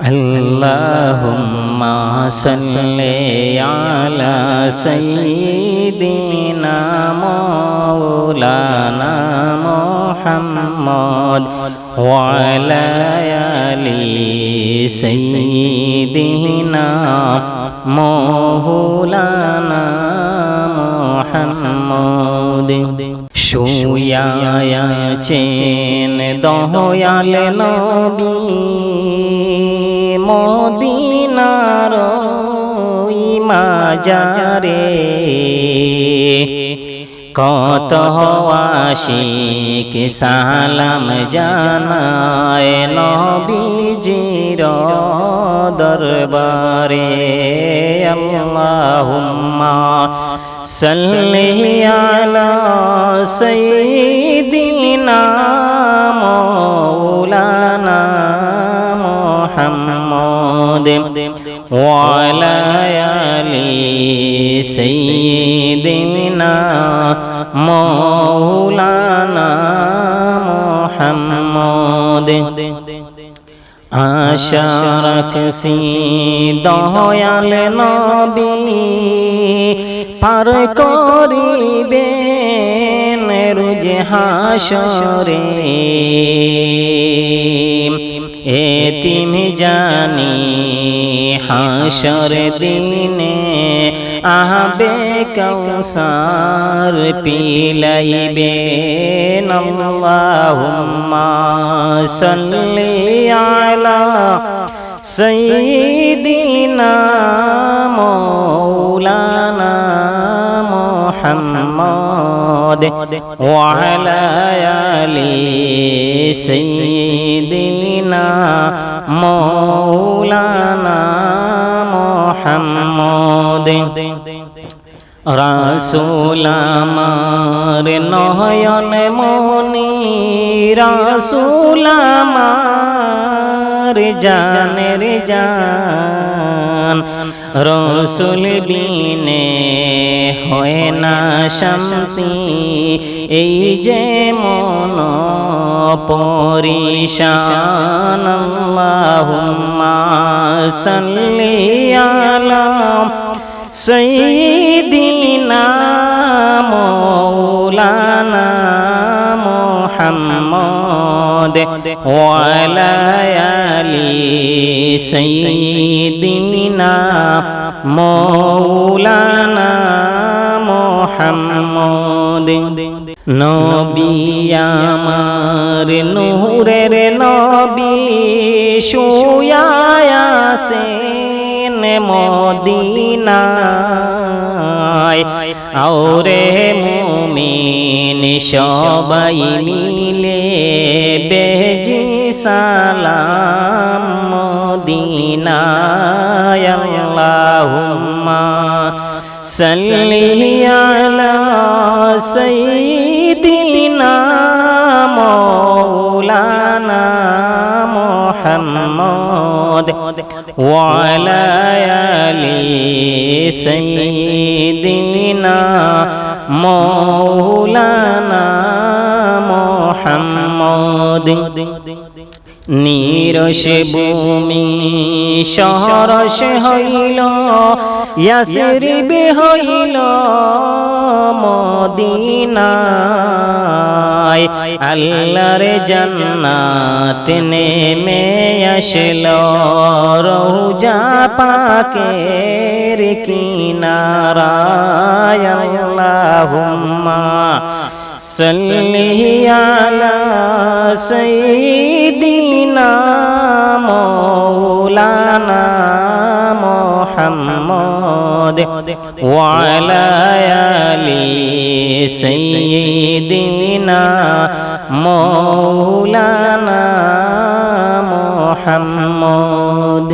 আল্লাহুম্মা সাল্লি আলা সাইয়্যিদিনা মাওলানা মুহাম্মদ ওয়া আলা আলি সাইয়্যিদিনা মাওলানা মুহাম্মদ। শুয়া আছেন দয়াল নবী মদিনার মাজারে, কত আশিক সালাম জানায় নবীজির দরবারে। আল্লাহুম্মা সাল্লি আলা সাইয়্যিদিনা মাওলানা মুহাম্মদ ওয়া আলা আলি সাইয়্যিদিনা মাওলানা মুহাম্মদ। আশা রাখছি দয়াল নবী পার করিবেন রোজ হাসরে। এতিম জানি হাসর দিনে আহবে কৌসার পিলাইবেন। আল্লাহুম্মা সাল্লি আলা সাইয়্যিদিনা মাওলানা মুহাম্মদ ওয়া আলা আলি সাইয়্যিদিনা মাওলানা মুহাম্মদ। রাসূল আমার নয়ন মনি, রাসূল আমার জানের জান, রসুল বিনে হয় না শান্তি, এই যে মন পরিশান। আল্লাহুম্মা সাল্লি আলা সাইয়্যিদিনা মাওলানা মুহাম্মদ ওয়া আলা আলি সাইয়্যিদিনা মাওলানা মুহাম্মদ। নবী আমার নূরের নবী শুয়া আছেন মদিনায়, আওরে মুমিন সবাই মিলে বেজি সালাম মদিনায়। আল্লাহুম্মা সাল্লি আলা সাইয়্যিদিনা মাওলানা মুহাম্মদ ওয়া আলা আলি সাইয়্যিদিনা মাওলানা মুহাম্মদ। নিরশ ভূমি সহরস হইল, ইয়াসরিব হইল মদিনায়, আল্লাহর জান্নাত নেমে আসলো রওজা পাকের কিনারায়। আল্লাহুম্মা সাল্লি আলা সাইয়্যিদিনা মাওলানা মুহাম্মদ ওয়া আলা আলি সাইয়্যিদিনা মাওলানা মুহাম্মদ।